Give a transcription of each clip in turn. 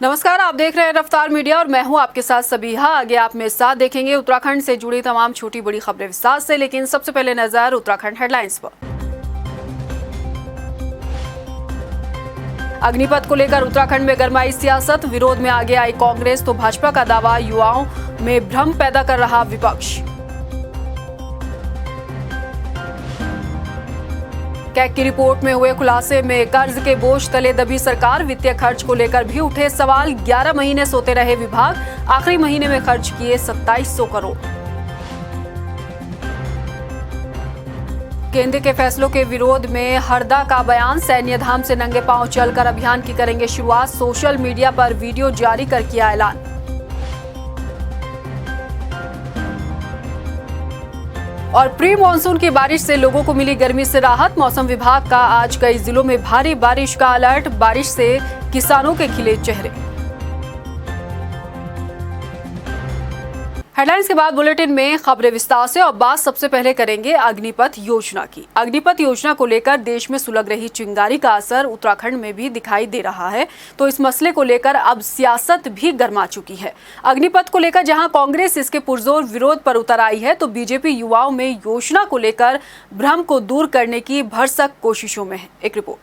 नमस्कार, आप देख रहे हैं रफ्तार मीडिया और मैं हूं आपके साथ सबीहा। आगे आप मेरे साथ देखेंगे उत्तराखंड से जुड़ी तमाम छोटी बड़ी खबरें विस्तार से, लेकिन सबसे पहले नजर उत्तराखंड हेडलाइंस पर। अग्निपथ को लेकर उत्तराखंड में गरमाई सियासत, विरोध में आगे आई कांग्रेस तो भाजपा का दावा युवाओं में भ्रम पैदा कर रहा विपक्ष। कैग की रिपोर्ट में हुए खुलासे में कर्ज के बोझ तले दबी सरकार, वित्तीय खर्च को लेकर भी उठे सवाल। 11 महीने सोते रहे विभाग, आखिरी महीने में खर्च किए 2700 करोड़। केंद्र के फैसलों के विरोध में हरदा का बयान, सैन्य धाम से नंगे पांव चलकर अभियान की करेंगे शुरुआत, सोशल मीडिया पर वीडियो जारी कर किया ऐलान। और प्री मानसून की बारिश से लोगों को मिली गर्मी से राहत, मौसम विभाग का आज कई जिलों में भारी बारिश का अलर्ट, बारिश से किसानों के खिले चेहरे। हेडलाइंस के बाद बुलेटिन में खबरें विस्तार से और बात सबसे पहले करेंगे अग्निपथ योजना की। अग्निपथ योजना को लेकर देश में सुलग रही चिंगारी का असर उत्तराखंड में भी दिखाई दे रहा है, तो इस मसले को लेकर अब सियासत भी गर्मा चुकी है। अग्निपथ को लेकर जहां कांग्रेस इसके पुरजोर विरोध पर उतर आई है, तो बीजेपी युवाओं में योजना को लेकर भ्रम को दूर करने की भरसक कोशिशों में है। एक रिपोर्ट।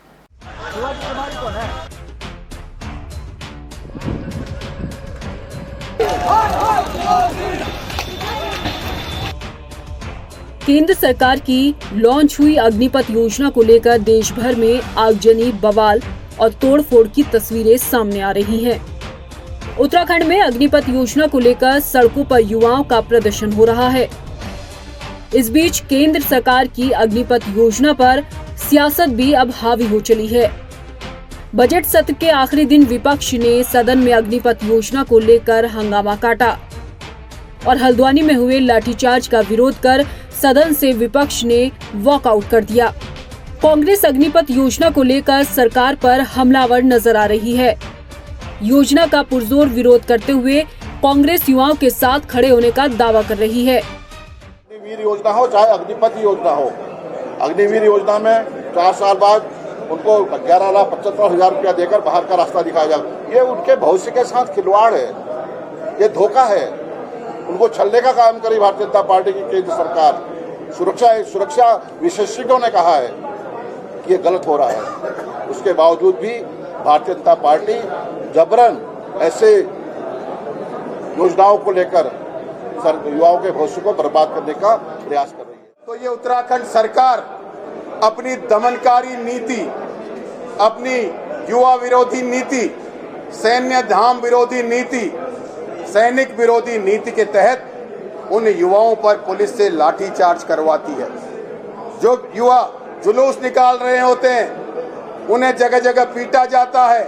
केंद्र सरकार की लॉन्च हुई अग्निपथ योजना को लेकर देश भर में आगजनी, बवाल और तोड़फोड़ की तस्वीरें सामने आ रही हैं। उत्तराखंड में अग्निपथ योजना को लेकर सड़कों पर युवाओं का प्रदर्शन हो रहा है। इस बीच केंद्र सरकार की अग्निपथ योजना पर सियासत भी अब हावी हो चली है। बजट सत्र के आखिरी दिन विपक्ष ने सदन में अग्निपथ योजना को लेकर हंगामा काटा और हल्द्वानी में हुए लाठीचार्ज का विरोध कर सदन से विपक्ष ने वॉकआउट कर दिया। कांग्रेस अग्निपथ योजना को लेकर सरकार पर हमलावर नजर आ रही है। योजना का पुरजोर विरोध करते हुए कांग्रेस युवाओं के साथ खड़े होने का दावा कर रही है। अग्निवीर योजना हो चाहे अग्निपथ योजना हो, अग्निवीर योजना में 4 साल बाद उनको 11,75,000 रुपया देकर बाहर का रास्ता दिखाया जाए। ये उनके भविष्य के साथ खिलवाड़ है, ये धोखा है। उनको छलने का काम करी भारतीय जनता पार्टी की केंद्र सरकार। सुरक्षा विशेषज्ञों ने कहा है कि ये गलत हो रहा है, उसके बावजूद भी भारतीय जनता पार्टी जबरन ऐसे योजनाओं को लेकर युवाओं के भविष्य को बर्बाद करने का प्रयास कर रही है। तो ये उत्तराखंड सरकार अपनी दमनकारी नीति, अपनी युवा विरोधी नीति, सैन्य धाम विरोधी नीति, सैनिक विरोधी नीति के तहत उन युवाओं पर पुलिस से लाठीचार्ज करवाती है। जो युवा जुलूस निकाल रहे होते हैं उन्हें जगह जगह पीटा जाता है।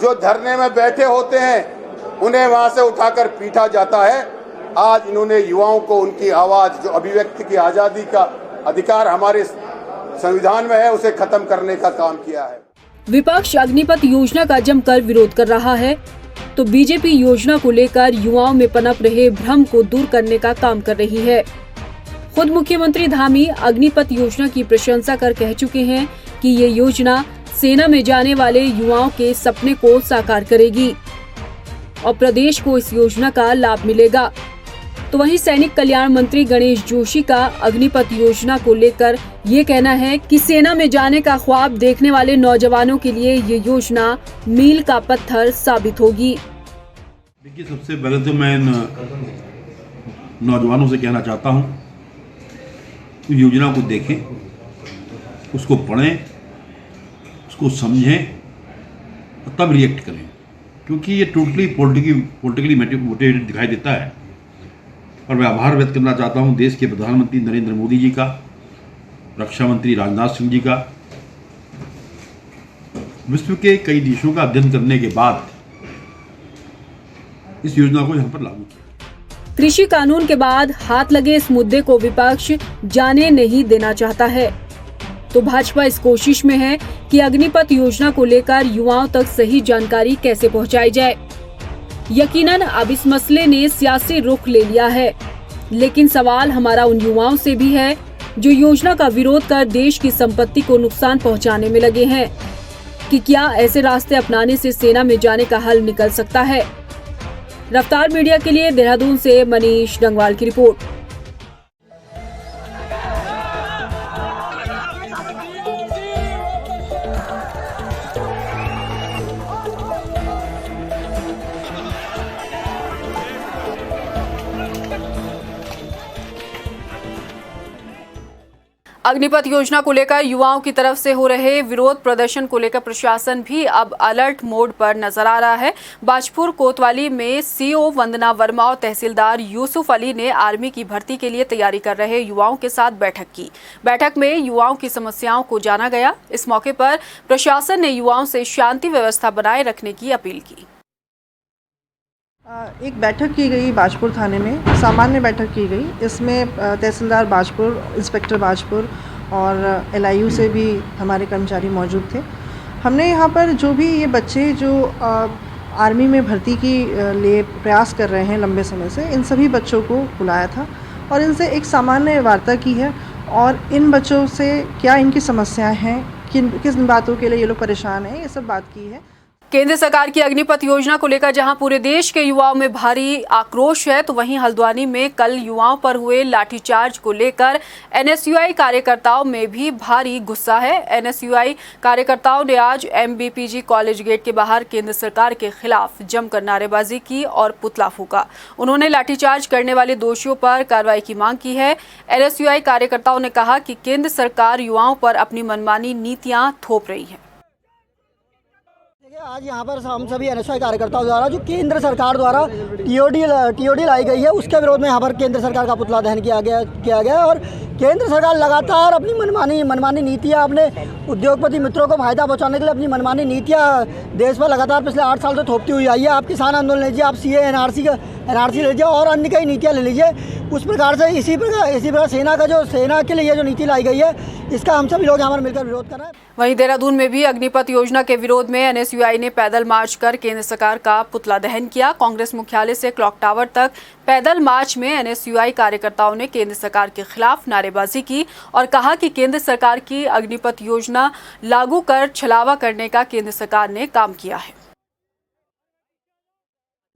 जो धरने में बैठे होते हैं उन्हें वहां से उठाकर पीटा जाता है। आज इन्होंने युवाओं को उनकी आवाज, जो अभिव्यक्ति की आजादी का अधिकार हमारे संविधान में है, उसे खत्म करने का काम किया है। विपक्ष अग्निपथ योजना का जमकर विरोध कर रहा है, तो बीजेपी योजना को लेकर युवाओं में पनप रहे भ्रम को दूर करने का काम कर रही है। खुद मुख्यमंत्री धामी अग्निपथ योजना की प्रशंसा कर कह चुके हैं कि ये योजना सेना में जाने वाले युवाओं के सपने को साकार करेगी और प्रदेश को इस योजना का लाभ मिलेगा। तो वहीं सैनिक कल्याण मंत्री गणेश जोशी का अग्निपथ योजना को लेकर ये कहना है कि सेना में जाने का ख्वाब देखने वाले नौजवानों के लिए ये योजना मील का पत्थर साबित होगी। देखिए, सबसे पहले तो मैं नौजवानों से कहना चाहता हूँ कि योजना को देखें, उसको पढ़ें, उसको समझें और तब रिएक्ट करें, क्योंकि ये टोटली पॉलिटिकली मोटिवेटेड दिखाई देता है। और मैं आभार व्यक्त करना चाहता हूं देश के प्रधानमंत्री नरेंद्र मोदी जी का, रक्षा मंत्री राजनाथ सिंह जी का। विश्व के कई देशों का अध्ययन करने के बाद इस योजना को यहां पर लागू किया। कृषि कानून के बाद हाथ लगे इस मुद्दे को विपक्ष जाने नहीं देना चाहता है, तो भाजपा इस कोशिश में है कि अग्निपथ योजना को लेकर युवाओं तक सही जानकारी कैसे पहुंचाई जाए। यकीनन अब इस मसले ने सियासी रुख ले लिया है, लेकिन सवाल हमारा उन युवाओं से भी है जो योजना का विरोध कर देश की संपत्ति को नुकसान पहुंचाने में लगे हैं। कि क्या ऐसे रास्ते अपनाने से सेना में जाने का हल निकल सकता है। रफ्तार मीडिया के लिए देहरादून से मनीष डंगवाल की रिपोर्ट। अग्निपथ योजना को लेकर युवाओं की तरफ से हो रहे विरोध प्रदर्शन को लेकर प्रशासन भी अब अलर्ट मोड पर नजर आ रहा है। बाजपुर कोतवाली में सीओ वंदना वर्मा और तहसीलदार यूसुफ अली ने आर्मी की भर्ती के लिए तैयारी कर रहे युवाओं के साथ बैठक की। बैठक में युवाओं की समस्याओं को जाना गया। इस मौके पर प्रशासन ने युवाओं से शांति व्यवस्था बनाए रखने की अपील की। एक बैठक की गई बाजपुर थाने में, सामान्य बैठक की गई। इसमें तहसीलदार बाजपुर, इंस्पेक्टर बाजपुर और LIU से भी हमारे कर्मचारी मौजूद थे। हमने यहाँ पर जो भी ये बच्चे जो आर्मी में भर्ती की लिए प्रयास कर रहे हैं लंबे समय से, इन सभी बच्चों को बुलाया था और इनसे एक सामान्य वार्ता की है और इन बच्चों से क्या इनकी समस्याएं हैं, किस बातों के लिए ये लोग परेशान हैं, ये सब बात की है। केंद्र सरकार की अग्निपथ योजना को लेकर जहां पूरे देश के युवाओं में भारी आक्रोश है, तो वहीं हल्द्वानी में कल युवाओं पर हुए लाठीचार्ज को लेकर NSUI कार्यकर्ताओं में भी भारी गुस्सा है। NSUI कार्यकर्ताओं ने आज MBPG कॉलेज गेट के बाहर केंद्र सरकार के खिलाफ जमकर नारेबाजी की और पुतला फूका। उन्होंने लाठीचार्ज करने वाले दोषियों पर कार्रवाई की मांग की है। NSUI कार्यकर्ताओं ने कहा कि केंद्र सरकार युवाओं पर अपनी मनमानी नीतियां थोप रही है। आज यहाँ पर हम सभी NSUI कार्यकर्ताओं द्वारा जो केंद्र सरकार द्वारा TOD लाई गई है, उसके विरोध में यहाँ पर केंद्र सरकार का पुतला दहन किया गया और केंद्र सरकार लगातार अपनी मनमानी नीतियाँ, अपने उद्योगपति मित्रों को फायदा पहुँचाने के लिए अपनी मनमानी नीतियाँ देश पर लगातार पिछले 8 साल से थोपती हुई आई है। आप किसान आंदोलन लीजिए, आप CA NRC ले लीजिए और अन्य कई नीतियाँ ले लीजिए। उस प्रकार से इसी प्रकार सेना के लिए जो नीति लाई गई है, इसका हम सभी लोग यहाँ पर मिलकर विरोध कर रहे हैं। वहीं देहरादून में भी अग्निपथ योजना के विरोध में NSUI ने पैदल मार्च कर केंद्र सरकार का पुतला दहन किया। कांग्रेस मुख्यालय से क्लॉक टावर तक पैदल मार्च में NSUI कार्यकर्ताओं ने केंद्र सरकार के खिलाफ नारेबाजी की और कहा कि केंद्र सरकार की अग्निपथ योजना लागू कर छलावा करने का केंद्र सरकार ने काम किया है।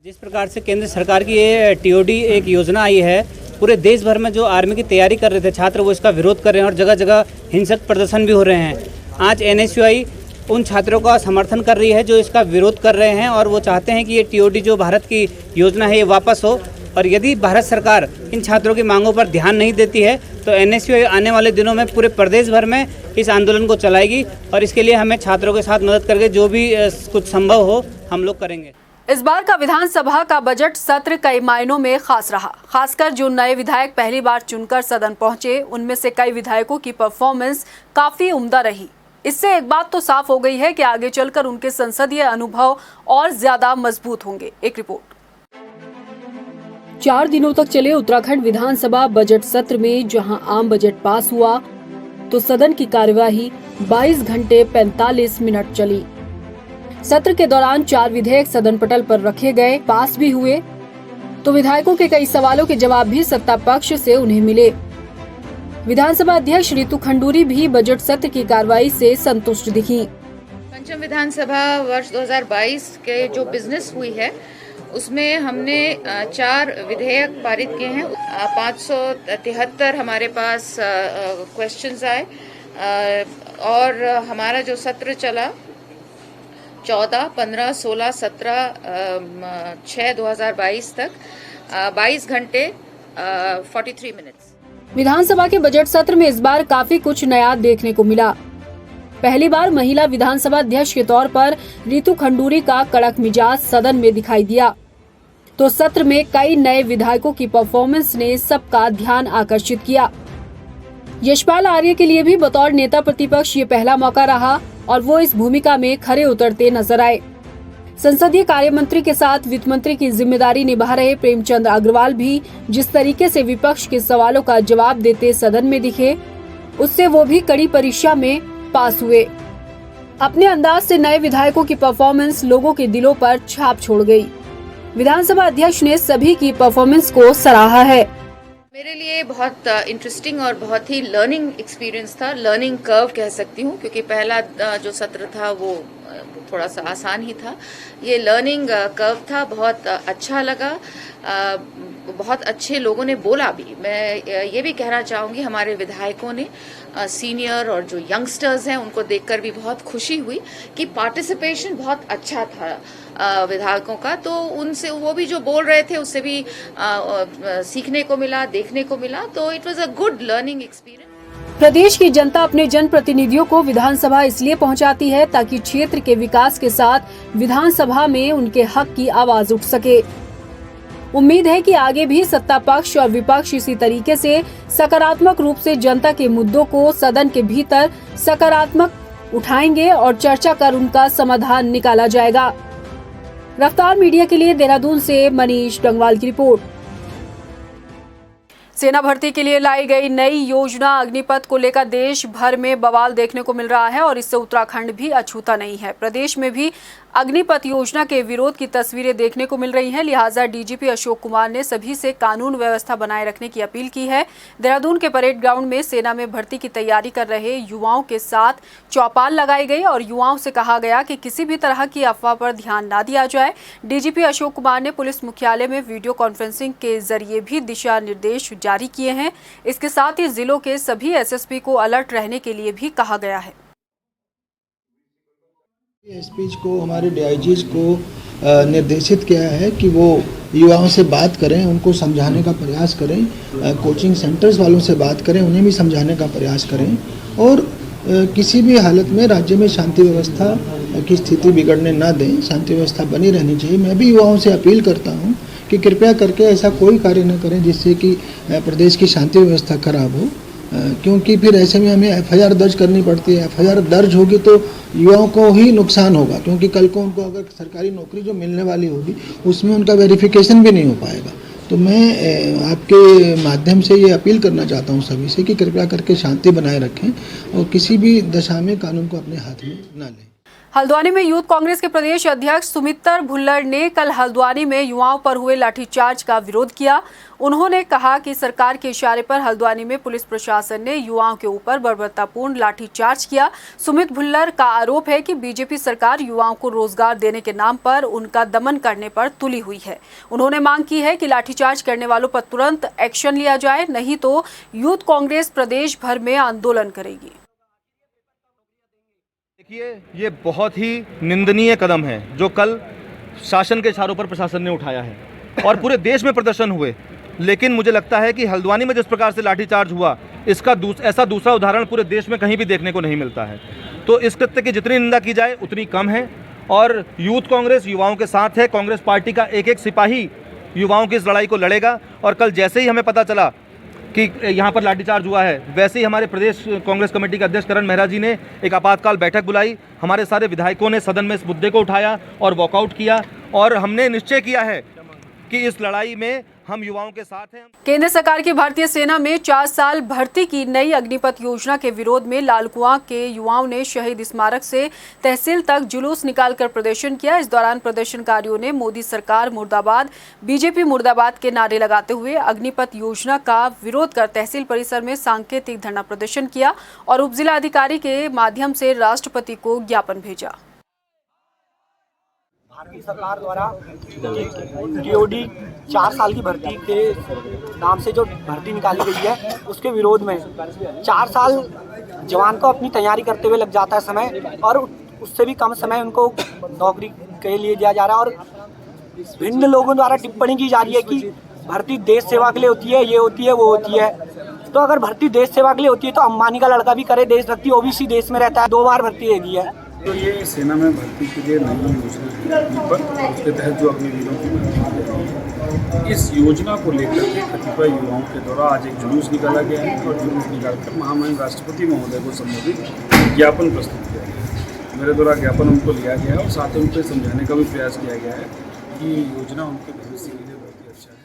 जिस प्रकार से केंद्र सरकार की ये TOD एक योजना आई है, पूरे देश भर में जो आर्मी की तैयारी कर रहे थे छात्र वो इसका विरोध कर रहे हैं और जगह जगह हिंसक प्रदर्शन भी हो रहे हैं। आज NSUI उन छात्रों का समर्थन कर रही है जो इसका विरोध कर रहे हैं और वो चाहते हैं कि ये TOD जो भारत की योजना है ये वापस हो। और यदि भारत सरकार इन छात्रों की मांगों पर ध्यान नहीं देती है तो NSUI आने वाले दिनों में पूरे प्रदेश भर में इस आंदोलन को चलाएगी और इसके लिए हमें छात्रों के साथ मदद करके जो भी कुछ संभव हो हम लोग करेंगे। इस बार का विधानसभा का बजट सत्र कई मायनों में खास रहा। खासकर जो नए विधायक पहली बार चुनकर सदन पहुंचे, उनमें से कई विधायकों की परफॉर्मेंस काफी उम्दा रही। इससे एक बात तो साफ हो गई है कि आगे चलकर उनके संसदीय अनुभव और ज्यादा मजबूत होंगे। एक रिपोर्ट। 4 दिनों तक चले उत्तराखंड विधानसभा बजट सत्र में जहां आम बजट पास हुआ, तो सदन की कार्यवाही 22 घंटे 45 मिनट चली। सत्र के दौरान 4 विधेयक सदन पटल पर रखे गए, पास भी हुए, तो विधायकों के कई सवालों के जवाब भी सत्ता पक्ष से उन्हें मिले। विधानसभा अध्यक्ष रितु खंडूरी भी बजट सत्र की कार्रवाई से संतुष्ट दिखी। पंचम विधानसभा वर्ष 2022 के जो बिजनेस हुई है उसमें हमने 4 विधेयक पारित किए हैं। 573 हमारे पास क्वेश्चंस आए और हमारा जो सत्र चला 14, 15, 16, 17, 6, 2022 तक 22 घंटे 43 मिनट्स। विधानसभा के बजट सत्र में इस बार काफी कुछ नया देखने को मिला। पहली बार महिला विधानसभा अध्यक्ष के तौर पर रितु खंडूरी का कड़क मिजाज सदन में दिखाई दिया, तो सत्र में कई नए विधायकों की परफॉर्मेंस ने सबका ध्यान आकर्षित किया। यशपाल आर्य के लिए भी बतौर नेता प्रतिपक्ष ये पहला मौका रहा और वो इस भूमिका में खरे उतरते नजर आए। संसदीय कार्य मंत्री के साथ वित्त मंत्री की जिम्मेदारी निभा रहे प्रेमचंद अग्रवाल भी जिस तरीके से विपक्ष के सवालों का जवाब देते सदन में दिखे, उससे वो भी कड़ी परीक्षा में पास हुए। अपने अंदाज से नए विधायकों की परफॉर्मेंस लोगों के दिलों पर छाप छोड़ गई। विधानसभा अध्यक्ष ने सभी की परफॉर्मेंस को सराहा है। मेरे लिए बहुत इंटरेस्टिंग और बहुत ही लर्निंग एक्सपीरियंस था, लर्निंग कर्व कह सकती हूँ, क्योंकि पहला जो सत्र था वो थोड़ा सा आसान ही था। ये लर्निंग कर्व था, बहुत अच्छा लगा। बहुत अच्छे लोगों ने बोला भी। मैं ये भी कहना चाहूँगी हमारे विधायकों ने, सीनियर और जो यंगस्टर्स हैं उनको देखकर भी बहुत खुशी हुई कि पार्टिसिपेशन बहुत अच्छा था विधायकों का। तो उनसे वो भी जो बोल रहे थे उससे भी सीखने को मिला, देखने को मिला। तो it was a good learning experience. प्रदेश की जनता अपने जनप्रतिनिधियों को विधानसभा इसलिए पहुंचाती है ताकि क्षेत्र के विकास के साथ विधानसभा में उनके हक की आवाज उठ सके। उम्मीद है कि आगे भी सत्ता पक्ष और विपक्ष इसी तरीके से सकारात्मक रूप से जनता के मुद्दों को सदन के भीतर सकारात्मक उठाएंगे और चर्चा कर उनका समाधान निकाला जाएगा। रफ्तार मीडिया के लिए देहरादून से मनीष डंगवाल की रिपोर्ट। सेना भर्ती के लिए लाई गई नई योजना अग्निपथ को लेकर देश भर में बवाल देखने को मिल रहा है और इससे उत्तराखंड भी अछूता नहीं है। प्रदेश में भी अग्निपथ योजना के विरोध की तस्वीरें देखने को मिल रही हैं। लिहाजा डीजीपी अशोक कुमार ने सभी से कानून व्यवस्था बनाए रखने की अपील की है। देहरादून के परेड ग्राउंड में सेना में भर्ती की तैयारी कर रहे युवाओं के साथ चौपाल लगाई गई और युवाओं से कहा गया कि किसी भी तरह की अफवाह पर ध्यान न दिया जाए। डीजीपी अशोक कुमार ने पुलिस मुख्यालय में वीडियो कॉन्फ्रेंसिंग के जरिए भी दिशा निर्देश जारी किए हैं। इसके साथ ही जिलों के सभी एसएसपी को अलर्ट रहने के लिए भी कहा गया है। एसपीज को, हमारे डीआईजीज को निर्देशित किया है कि वो युवाओं से बात करें, उनको समझाने का प्रयास करें, कोचिंग सेंटर्स वालों से बात करें, उन्हें भी समझाने का प्रयास करें और किसी भी हालत में राज्य में शांति व्यवस्था की स्थिति बिगड़ने ना दें। शांति व्यवस्था बनी रहनी चाहिए। मैं भी युवाओं से अपील करता हूं कि कृपया करके ऐसा कोई कार्य न करें जिससे कि प्रदेश की शांति व्यवस्था खराब हो, क्योंकि फिर ऐसे में हमें एफआईआर दर्ज करनी पड़ती है। एफआईआर दर्ज होगी तो युवाओं को ही नुकसान होगा, क्योंकि कल को उनको अगर सरकारी नौकरी जो मिलने वाली होगी उसमें उनका वेरिफिकेशन भी नहीं हो पाएगा। तो मैं आपके माध्यम से ये अपील करना चाहता हूँ सभी से कि कृपया करके शांति बनाए रखें और किसी भी दशा में कानून को अपने हाथ में न लें। हल्द्वानी में यूथ कांग्रेस के प्रदेश अध्यक्ष सुमित्र भुल्लर ने कल हल्द्वानी में युवाओं पर हुए लाठीचार्ज का विरोध किया। उन्होंने कहा कि सरकार के इशारे पर हल्द्वानी में पुलिस प्रशासन ने युवाओं के ऊपर बर्बरतापूर्ण लाठीचार्ज किया। सुमित भुल्लर का आरोप है कि बीजेपी सरकार युवाओं को रोजगार देने के नाम पर उनका दमन करने पर तुली हुई है। उन्होंने मांग की है कि लाठीचार्ज करने वालों पर तुरंत एक्शन लिया जाए, नहीं तो यूथ कांग्रेस प्रदेश भर में आंदोलन करेगी। देखिए, ये बहुत ही निंदनीय कदम है जो कल शासन के इशारों पर प्रशासन ने उठाया है और पूरे देश में प्रदर्शन हुए। लेकिन मुझे लगता है कि हल्द्वानी में जिस प्रकार से लाठीचार्ज हुआ, इसका ऐसा दूसरा उदाहरण पूरे देश में कहीं भी देखने को नहीं मिलता है। तो इस कृत्य की जितनी निंदा की जाए उतनी कम है और यूथ कांग्रेस युवाओं के साथ है। कांग्रेस पार्टी का एक एक सिपाही युवाओं की इस लड़ाई को लड़ेगा और कल जैसे ही हमें पता चला कि यहाँ पर लाठीचार्ज हुआ है, वैसे ही हमारे प्रदेश कांग्रेस कमेटी के अध्यक्ष करण मेहरा जी ने एक आपातकाल बैठक बुलाई। हमारे सारे विधायकों ने सदन में इस मुद्दे को उठाया और वॉकआउट किया और हमने निश्चय किया है कि इस लड़ाई में हम युवाओं के साथ हैं। केंद्र सरकार की भारतीय सेना में 4 साल भर्ती की नई अग्निपथ योजना के विरोध में लालकुआं के युवाओं ने शहीद स्मारक से तहसील तक जुलूस निकालकर प्रदर्शन किया। इस दौरान प्रदर्शनकारियों ने मोदी सरकार मुर्दाबाद, बीजेपी मुर्दाबाद के नारे लगाते हुए अग्निपथ योजना का विरोध कर तहसील परिसर में सांकेतिक धरना प्रदर्शन किया और उप जिला अधिकारी के माध्यम से राष्ट्रपति को ज्ञापन भेजा। भारतीय सरकार द्वारा टीओडी 4 साल की भर्ती के नाम से जो भर्ती निकाली गई है उसके विरोध में 4 साल जवान को अपनी तैयारी करते हुए लग जाता है समय और उससे भी कम समय उनको नौकरी के लिए दिया जा रहा है और भिन्न लोगों द्वारा टिप्पणी की जा रही है कि भर्ती देश सेवा के लिए होती है, ये होती है, वो होती है। तो अगर भर्ती देश सेवा के लिए होती है तो अंबानी का लड़का भी करे देशभक्ति, ओबीसी देश में रहता है, 2 बार भर्ती दे दी है। तो ये सेना में भर्ती के लिए नई योजना है पर उसके तहत जो अग्निवीरों की भर्ती है, इस योजना को लेकर के कतिपय युवाओं के द्वारा आज एक जुलूस निकाला गया है और जुलूस निकालकर महामहिम राष्ट्रपति महोदय को संबोधित ज्ञापन प्रस्तुत किया गया है। मेरे द्वारा ज्ञापन उनको लिया गया है और साथ ही उनको समझाने का भी प्रयास किया गया है कि योजना उनके भविष्य के लिए बहुत ही अच्छा है।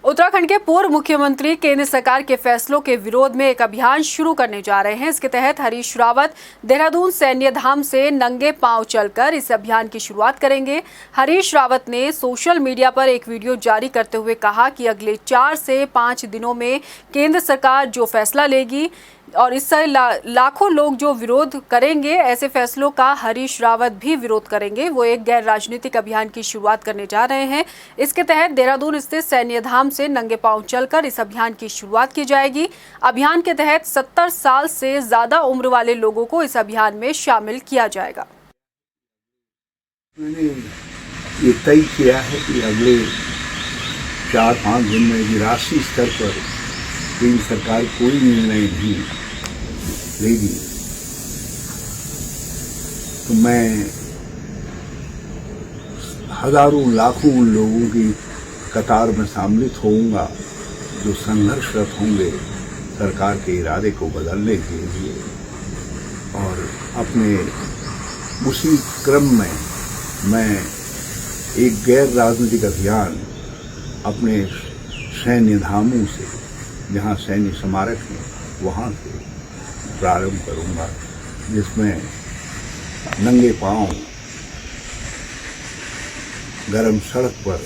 उत्तराखंड के पूर्व मुख्यमंत्री केंद्र सरकार के फैसलों के विरोध में एक अभियान शुरू करने जा रहे हैं। इसके तहत हरीश रावत देहरादून सैन्य धाम से नंगे पांव चलकर इस अभियान की शुरुआत करेंगे। हरीश रावत ने सोशल मीडिया पर एक वीडियो जारी करते हुए कहा कि अगले 4 से 5 दिनों में केंद्र सरकार जो फैसला लेगी और इससे लाखों लोग जो विरोध करेंगे, ऐसे फैसलों का हरीश रावत भी विरोध करेंगे। वो एक गैर राजनीतिक अभियान की शुरुआत करने जा रहे हैं। इसके तहत देहरादून स्थित सैन्य धाम से नंगे पांव चलकर इस अभियान की शुरुआत की जाएगी। अभियान के तहत 70 साल से ज्यादा उम्र वाले लोगों को इस अभियान में शामिल किया जाएगा। मैंने ये तय किया है कि अगले 4-5 दिन में राष्ट्रीय स्तर पर केंद्र सरकार कोई निर्णय नहीं लेगी तो मैं हजारों लाखों लोगों की कतार में सम्मिलित होऊंगा जो संघर्षरत होंगे सरकार के इरादे को बदलने के लिए। और अपने उसी क्रम में मैं एक गैर राजनीतिक अभियान अपने सैन्य धामों से, जहाँ सैन्य स्मारक हैं, वहाँ से प्रारंभ करूँगा, जिसमें नंगे पांव गरम सड़क पर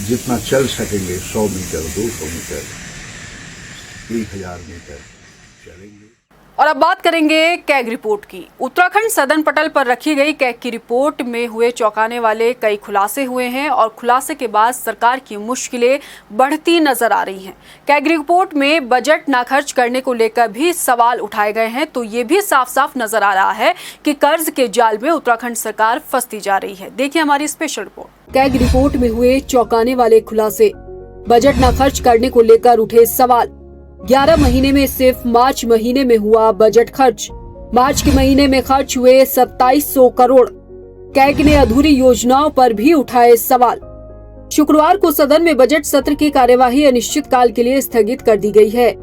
जितना चल सकेंगे 100 मीटर, 200 मीटर, 1000 मीटर चलेंगे। और अब बात करेंगे कैग रिपोर्ट की। उत्तराखंड सदन पटल पर रखी गई कैग की रिपोर्ट में हुए चौंकाने वाले कई खुलासे हुए हैं और खुलासे के बाद सरकार की मुश्किलें बढ़ती नजर आ रही हैं। कैग रिपोर्ट में बजट ना खर्च करने को लेकर भी सवाल उठाए गए हैं, तो ये भी साफ साफ नजर आ रहा है कि कर्ज के जाल में उत्तराखंड सरकार फंसती जा रही है। देखिए हमारी स्पेशल रिपोर्ट। कैग रिपोर्ट में हुए चौंकाने वाले खुलासे, बजट न खर्च करने को लेकर उठे सवाल। 11 महीने में सिर्फ मार्च महीने में हुआ बजट खर्च। मार्च के महीने में खर्च हुए 2700 करोड़। कैग ने अधूरी योजनाओं पर भी उठाए सवाल। शुक्रवार को सदन में बजट सत्र की कार्यवाही अनिश्चितकाल के लिए स्थगित कर दी गई है।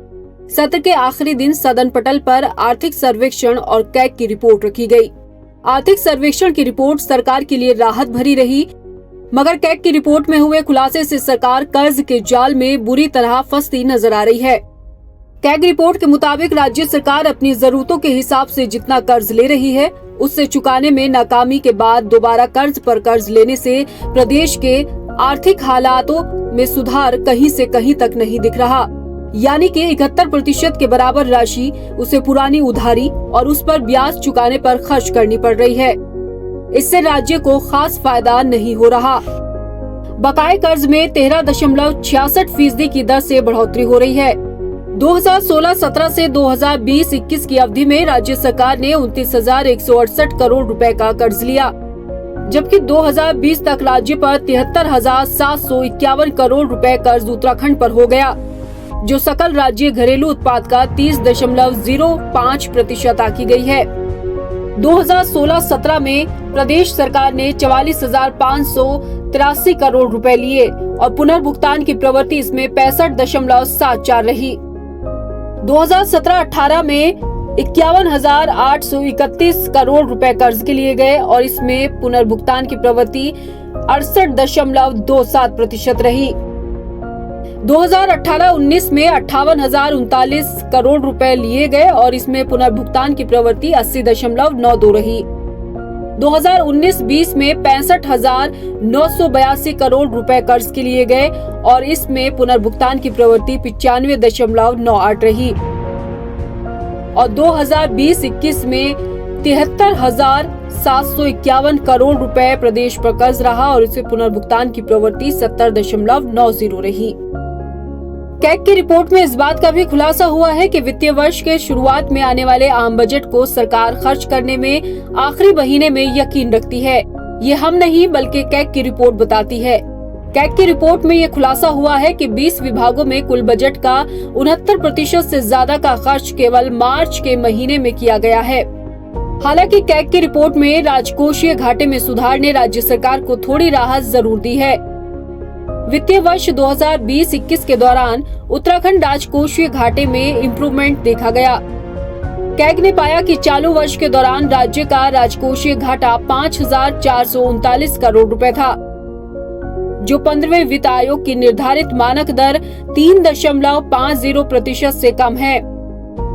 सत्र के आखिरी दिन सदन पटल पर आर्थिक सर्वेक्षण और कैग की रिपोर्ट रखी गई। आर्थिक सर्वेक्षण की रिपोर्ट सरकार के लिए राहत भरी रही, मगर कैग की रिपोर्ट में हुए खुलासे से सरकार कर्ज के जाल में बुरी तरह फंसती नजर आ रही है। कैग रिपोर्ट के मुताबिक राज्य सरकार अपनी जरूरतों के हिसाब से जितना कर्ज ले रही है, उससे चुकाने में नाकामी के बाद दोबारा कर्ज पर कर्ज लेने से प्रदेश के आर्थिक हालातों में सुधार कहीं से कहीं तक नहीं दिख रहा। यानी कि 71% के बराबर राशि उसे पुरानी उधारी और उस पर ब्याज चुकाने पर खर्च करनी पड़ रही है। इससे राज्य को खास फायदा नहीं हो रहा। बकाये कर्ज में 13.66% की दर से बढ़ोतरी हो रही है। 2016-17 से 2020-21 की अवधि में राज्य सरकार ने 29,168 करोड़ रुपए का कर्ज लिया, जबकि 2020 तक राज्य पर 73,751 करोड़ रुपए कर्ज उत्तराखंड पर हो गया, जो सकल राज्य घरेलू उत्पाद का 30.05% आकी गई है। 2016-17 में प्रदेश सरकार ने 44,583 करोड़ रुपए लिए और पुनर्भुगतान की प्रवृत्ति इसमें 65.74 रही। 2017-18 में 51,831 करोड़ रुपए कर्ज के लिए गए और इसमें पुनर्भुगतान की प्रवृत्ति 68.27% रही। 2018-19 में 58,039 करोड़ रुपए लिए गए और इसमें पुनर्भुगतान की प्रवृत्ति 80.92 रही। 2019-20 में 65,982 करोड़ रुपए कर्ज के लिए गए और इसमें पुनर्भुगतान की प्रवृत्ति 95.98 रही और 2020-21 में 73,751 करोड़ रुपए प्रदेश पर कर्ज रहा और इसे पुनर्भुगतान की प्रवृत्ति 70.90 रही। कैग की रिपोर्ट में इस बात का भी खुलासा हुआ है कि वित्तीय वर्ष के शुरुआत में आने वाले आम बजट को सरकार खर्च करने में आखिरी महीने में यकीन रखती है। ये हम नहीं बल्कि कैग की रिपोर्ट बताती है। कैग की रिपोर्ट में ये खुलासा हुआ है कि 20 विभागों में कुल बजट का 69% से ज्यादा का खर्च केवल मार्च के महीने में किया गया है। हालांकि कैग की रिपोर्ट में राजकोषीय घाटे में सुधार ने राज्य सरकार को थोड़ी राहत जरूर दी है। वित्तीय वर्ष 2020-21 के दौरान उत्तराखंड राजकोषीय घाटे में इम्प्रूवमेंट देखा गया। कैग ने पाया कि चालू वर्ष के दौरान राज्य का राजकोषीय घाटा 5,439 करोड़ रुपए था, जो 15वें वित्त आयोग की निर्धारित मानक दर 3.50% से कम है।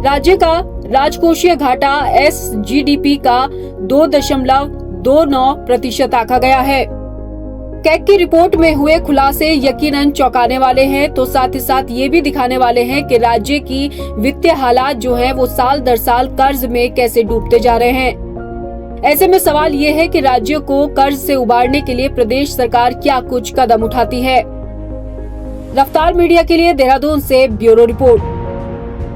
राज्य का राजकोषीय घाटा SGDP का 2.29% आका गया है। कैग की रिपोर्ट में हुए खुलासे यकीनन चौंकाने वाले हैं, तो साथ ही साथ ये भी दिखाने वाले हैं कि राज्य की वित्तीय हालात जो है वो साल दर साल कर्ज में कैसे डूबते जा रहे हैं। ऐसे में सवाल ये है कि राज्य को कर्ज से उबारने के लिए प्रदेश सरकार क्या कुछ कदम उठाती है। रफ्तार मीडिया के लिए देहरादून से ब्यूरो रिपोर्ट।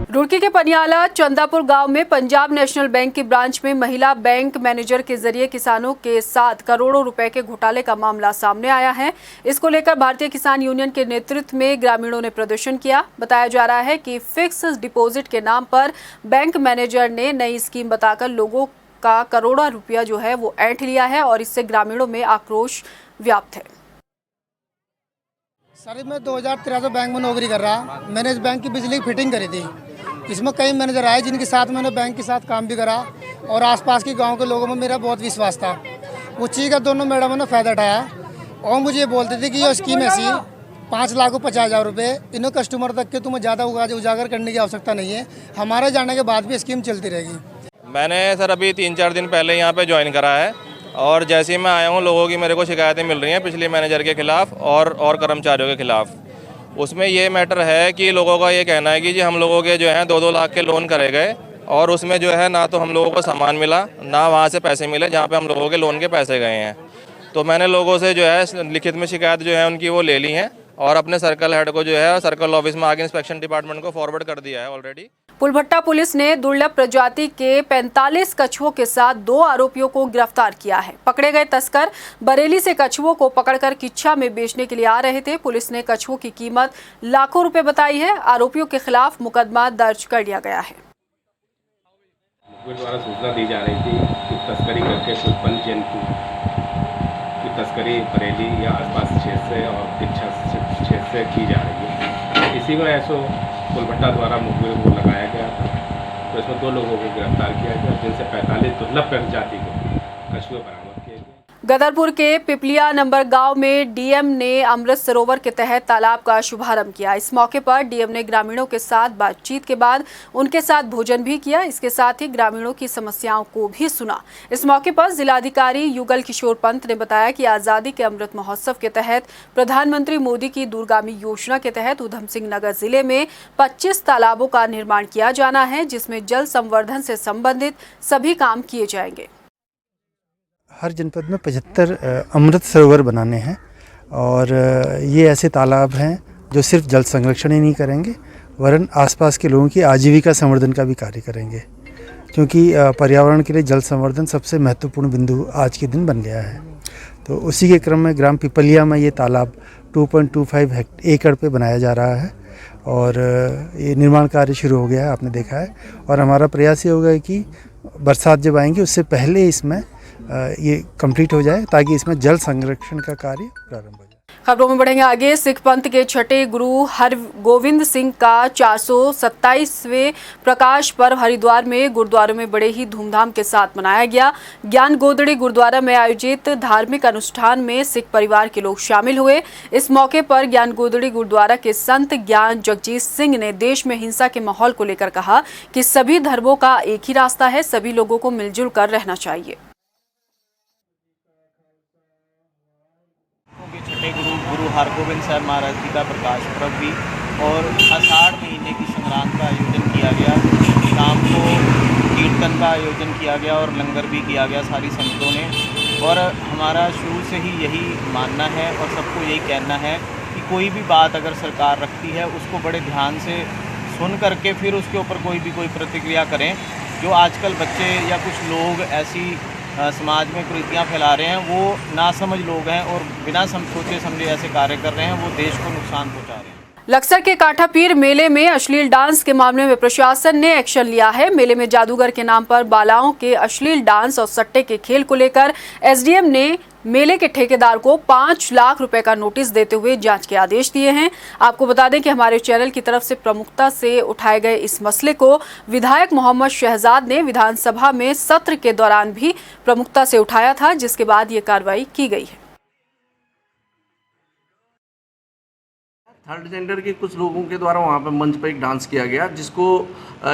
रुड़की के पनियाला चंदापुर गांव में पंजाब नेशनल बैंक की ब्रांच में महिला बैंक मैनेजर के जरिए किसानों के साथ करोड़ों रुपए के घोटाले का मामला सामने आया है। इसको लेकर भारतीय किसान यूनियन के नेतृत्व में ग्रामीणों ने प्रदर्शन किया। बताया जा रहा है कि फिक्स डिपॉजिट के नाम पर बैंक मैनेजर ने नई स्कीम बताकर लोगों का करोड़ों रुपया जो है वो ऐंठ लिया है और इससे ग्रामीणों में आक्रोश व्याप्त है। सर, मैं 2013 से बैंक में नौकरी कर रहा। मैंने इस बैंक की बिजली की फिटिंग करी थी। इसमें कई मैनेजर आए जिनके साथ मैंने बैंक के साथ काम भी करा और आसपास के गांव के लोगों में मेरा बहुत विश्वास था। उस चीज़ का दोनों मैडमों ने फ़ायदा उठाया और मुझे ये बोलते थे कि ये स्कीम ऐसी 5,50,000 रुपये इन्हें कस्टमर तक के तुम्हें ज़्यादा उजागर करने की आवश्यकता नहीं है। हमारे जाने के बाद भी स्कीम चलती रहेगी। मैंने सर अभी 3-4 दिन पहले यहाँ पे ज्वाइन करा है और जैसे ही मैं आया हूँ लोगों की मेरे को शिकायतें मिल रही हैं पिछले मैनेजर के खिलाफ़ और कर्मचारियों के खिलाफ़। उसमें ये मैटर है कि लोगों का ये कहना है कि जी हम लोगों के जो है 2-2 लाख के लोन करे गए और उसमें जो है ना तो हम लोगों को सामान मिला ना वहाँ से पैसे मिले जहाँ पे हम लोगों के लोन के पैसे गए हैं। तो मैंने लोगों से जो है लिखित में शिकायत जो है उनकी वो ले ली हैं और अपने सर्कल हेड को जो है सर्कल ऑफिस में आगे इंस्पेक्शन डिपार्टमेंट को फॉरवर्ड कर दिया है ऑलरेडी। पुलभट्टा पुलिस ने दुर्लभ प्रजाति के 45 कछुओं के साथ 2 आरोपियों को गिरफ्तार किया है। पकड़े गए तस्कर बरेली से कछुओं को पकड़कर किच्छा में बेचने के लिए आ रहे थे। पुलिस ने कछुओं की कीमत लाखों रुपए बताई है। आरोपियों के खिलाफ मुकदमा दर्ज कर लिया गया है। द्वारा सूचना दी जा रही थी कि तस्करी करके कुछ वन जंतु की तस्करी बरेली या आसपास क्षेत्र से और किच्छा क्षेत्र से की जा रही है। इसी में ऐसो पुलभट्टा द्वारा मुखबिर को लगाया गया था। तो इसमें 2 लोगों को गिरफ्तार किया गया जिनसे 45 दुर्लभ प्रजाति के कछुए बरामद किए गए। गदरपुर के पिपलिया नंबर गांव में डीएम ने अमृत सरोवर के तहत तालाब का शुभारंभ किया। इस मौके पर डीएम ने ग्रामीणों के साथ बातचीत के बाद उनके साथ भोजन भी किया। इसके साथ ही ग्रामीणों की समस्याओं को भी सुना। इस मौके पर जिलाधिकारी युगल किशोर पंत ने बताया कि आज़ादी के अमृत महोत्सव के तहत प्रधानमंत्री मोदी की दूरगामी योजना के तहत उधम सिंह नगर जिले में 25 तालाबों का निर्माण किया जाना है, जिसमें जल संवर्धन से संबंधित सभी काम किए जाएंगे। हर जनपद में 75 अमृत सरोवर बनाने हैं और ये ऐसे तालाब हैं जो सिर्फ जल संरक्षण ही नहीं करेंगे वरन आसपास के लोगों की आजीविका संवर्धन का भी कार्य करेंगे, क्योंकि पर्यावरण के लिए जल संवर्धन सबसे महत्वपूर्ण बिंदु आज के दिन बन गया है। तो उसी के क्रम में ग्राम पिपलिया में ये तालाब 2.25 एकड़ पे बनाया जा रहा है और ये निर्माण कार्य शुरू हो गया है, आपने देखा है। और हमारा प्रयास ये होगा कि बरसात जब आएंगी उससे पहले इसमें ये कंप्लीट हो जाए ताकि इसमें जल संरक्षण का कार्य प्रारंभ हो जाए। खबरों में बढ़ेंगे आगे। सिख पंथ के छठे गुरु हरगोविंद सिंह का 427वें प्रकाश पर्व हरिद्वार में गुरुद्वारों में बड़े ही धूमधाम के साथ मनाया गया। ज्ञान गोदड़ी गुरुद्वारा में आयोजित धार्मिक अनुष्ठान में सिख परिवार के लोग शामिल हुए। इस मौके पर ज्ञान गोदड़ी गुरुद्वारा के संत ज्ञान जगजीत सिंह ने देश में हिंसा के माहौल को लेकर कहा कि सभी धर्मों का एक ही रास्ता है, सभी लोगों को मिलजुल कर रहना चाहिए। छठे गुरु हरगोविंद साहब महाराज जी का प्रकाश पर्व भी और आषाढ़ महीने की संक्रांत का आयोजन किया गया। शाम को कीर्तन का आयोजन किया गया और लंगर भी किया गया सारी संतों ने। और हमारा शुरू से ही यही मानना है और सबको यही कहना है कि कोई भी बात अगर सरकार रखती है उसको बड़े ध्यान से सुन करके फिर उसके ऊपर कोई प्रतिक्रिया करें। जो आजकल बच्चे या कुछ लोग ऐसी समाज में कुरीतियाँ फैला रहे हैं वो नासमझ लोग हैं और बिना सोचे समझे ऐसे कार्य कर रहे हैं, वो देश को नुकसान पहुँचा रहे हैं। लक्सर के काठा पीर मेले में अश्लील डांस के मामले में प्रशासन ने एक्शन लिया है। मेले में जादूगर के नाम पर बालाओं के अश्लील डांस और सट्टे के खेल को लेकर एसडीएम ने मेले के ठेकेदार को 5 लाख रुपए का नोटिस देते हुए जांच के आदेश दिए हैं। आपको बता दें कि हमारे चैनल की तरफ से प्रमुखता से उठाए गए इस मसले को विधायक मोहम्मद शहजाद ने विधानसभा में सत्र के दौरान भी प्रमुखता से उठाया था, जिसके बाद ये कार्रवाई की गई है। थर्ड जेंडर के कुछ लोगों के द्वारा वहाँ पर मंच पर एक डांस किया गया, जिसको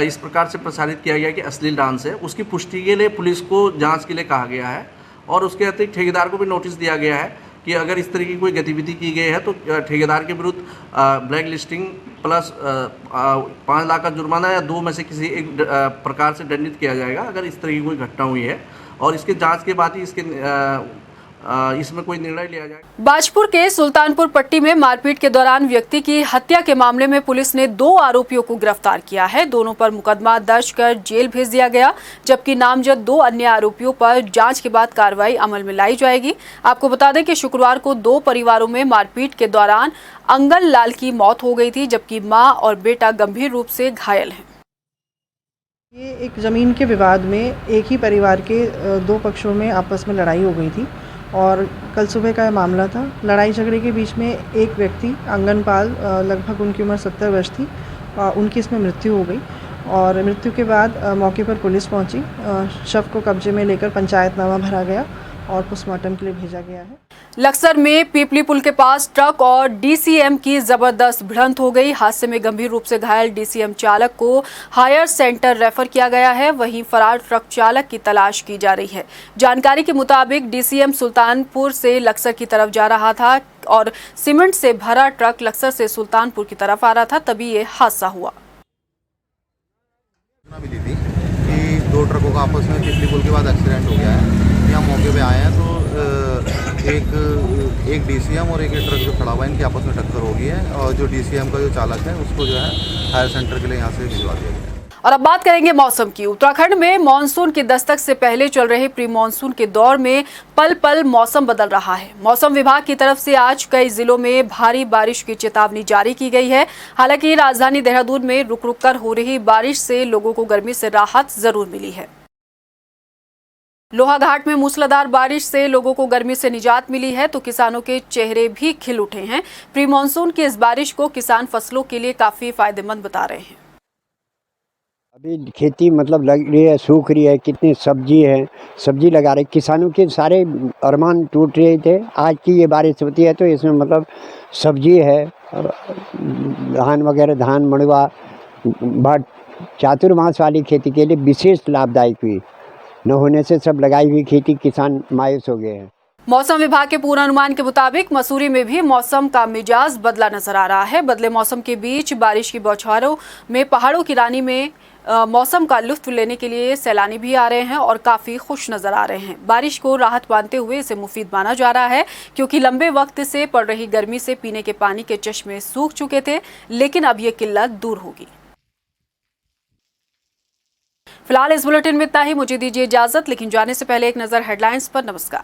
इस प्रकार से प्रसारित किया गया कि अश्लील डांस है। उसकी पुष्टि के लिए पुलिस को जांच के लिए कहा गया है और उसके अतिरिक्त ठेकेदार को भी नोटिस दिया गया है। कि अगर इस तरह की कोई गतिविधि की गई है तो ठेकेदार के विरुद्ध ब्लैक लिस्टिंग प्लस 5 लाख का जुर्माना या 2 में से किसी एक प्रकार से दंडित किया जाएगा अगर इस तरह की कोई घटना हुई है, और इसके जांच के बाद ही इसमें कोई निर्णय लिया जाएगा। बाजपुर के सुल्तानपुर पट्टी में मारपीट के दौरान व्यक्ति की हत्या के मामले में पुलिस ने 2 आरोपियों को गिरफ्तार किया है। दोनों पर मुकदमा दर्ज कर जेल भेज दिया गया, जबकि नामजद 2 अन्य आरोपियों पर जांच के बाद कार्रवाई अमल में लाई जाएगी। आपको बता दें कि शुक्रवार को 2 परिवारों में मारपीट के दौरान अंगन लाल की मौत हो गई थी, जबकि मां और बेटा गंभीर रूप से घायल हैं। ये एक ज़मीन के विवाद में एक ही परिवार के 2 पक्षों में आपस में लड़ाई हो गई थी और कल सुबह का मामला था। लड़ाई झगड़े के बीच में एक व्यक्ति आंगनपाल, लगभग उनकी उम्र 70 वर्ष थी, उनकी इसमें मृत्यु हो गई और मृत्यु के बाद मौके पर पुलिस पहुंची। शव को कब्जे में लेकर पंचायतनामा भरा गया और पोस्टमार्टम के लिए भेजा गया है। लक्सर में पीपली पुल के पास ट्रक और डीसीएम की जबरदस्त भिड़ंत हो गई। हादसे में गंभीर रूप से घायल डीसीएम चालक को हायर सेंटर रेफर किया गया है, वहीं फरार ट्रक चालक की तलाश की जा रही है। जानकारी के मुताबिक डीसीएम सुल्तानपुर से लक्सर की तरफ जा रहा था और सीमेंट से भरा ट्रक लक्सर से सुल्तानपुर की तरफ आ रहा था, तभी ये हादसा हुआ। मिली थी कि 2 ट्रकों का आपस में पीपली पुल के बाद एक्सीडेंट हो गया है। यहाँ मौके पे आए हैं तो एक डीसीएम और एक ट्रक जो खड़ा हुआ है, इनकी आपस में टक्कर हो गई है और जो डीसीएम का जो चालक है उसको जो है हायर सेंटर के लिए यहाँ से भिजवा दिया गया है। और अब बात करेंगे मौसम की। उत्तराखंड में मानसून की दस्तक से पहले चल रहे प्री मानसून के दौर में पल पल मौसम बदल रहा है। मौसम विभाग की तरफ से आज कई जिलों में भारी बारिश की चेतावनी जारी की गई है। हालांकि राजधानी देहरादून में रुक रुक कर हो रही बारिश से लोगों को गर्मी से राहत जरूर मिली है। लोहाघाट में मूसलाधार बारिश से लोगों को गर्मी से निजात मिली है, तो किसानों के चेहरे भी खिल उठे हैं। प्री मानसून की इस बारिश को किसान फसलों के लिए काफी फायदेमंद बता रहे हैं। अभी खेती मतलब लग रही है, सूख रही है, कितनी सब्जी है, सब्जी लगा रहे, किसानों के सारे अरमान टूट रहे थे। आज की ये बारिश होती है तो इसमें मतलब सब्जी है, धान वगैरह, धान मड़ुआ भट चातुर्मास वाली खेती के लिए विशेष लाभदायक हुई। न होने से सब लगाई हुई खेती किसान मायूस हो गए हैं। मौसम विभाग के पूर्वानुमान के मुताबिक मसूरी में भी मौसम का मिजाज बदला नजर आ रहा है। बदले मौसम के बीच बारिश की बौछारों में पहाड़ों की रानी में मौसम का लुत्फ लेने के लिए सैलानी भी आ रहे हैं और काफी खुश नजर आ रहे हैं। बारिश को राहत मानते हुए इसे मुफीद माना जा रहा है, क्योंकि लंबे वक्त से पड़ रही गर्मी से पीने के पानी के चश्मे सूख चुके थे, लेकिन अब ये किल्लत दूर होगी। फिलहाल इस बुलेटिन में इतना ही। मुझे दीजिए इजाजत, लेकिन जाने से पहले एक नजर हेडलाइंस पर। नमस्कार।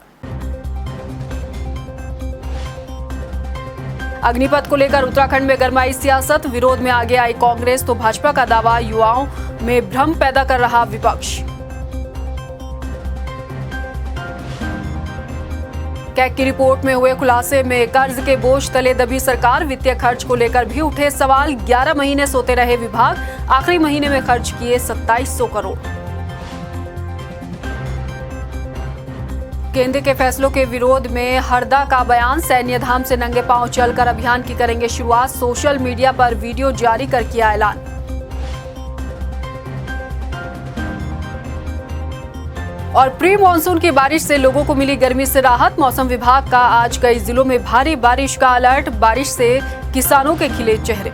अग्निपथ को लेकर उत्तराखंड में गरमाई सियासत, विरोध में आगे आई कांग्रेस तो भाजपा का दावा युवाओं में भ्रम पैदा कर रहा विपक्ष। कैग की रिपोर्ट में हुए खुलासे में कर्ज के बोझ तले दबी सरकार, वित्तीय खर्च को लेकर भी उठे सवाल। 11 महीने सोते रहे विभाग, आखिरी महीने में खर्च किए 2700 करोड़। केंद्र के फैसलों के विरोध में हरदा का बयान, सैन्य धाम से नंगे पांव चलकर अभियान की करेंगे शुरुआत, सोशल मीडिया पर वीडियो जारी कर किया ऐलान। और प्री मानसून की बारिश से लोगों को मिली गर्मी से राहत, मौसम विभाग का आज कई जिलों में भारी बारिश का अलर्ट, बारिश से किसानों के खिले चेहरे।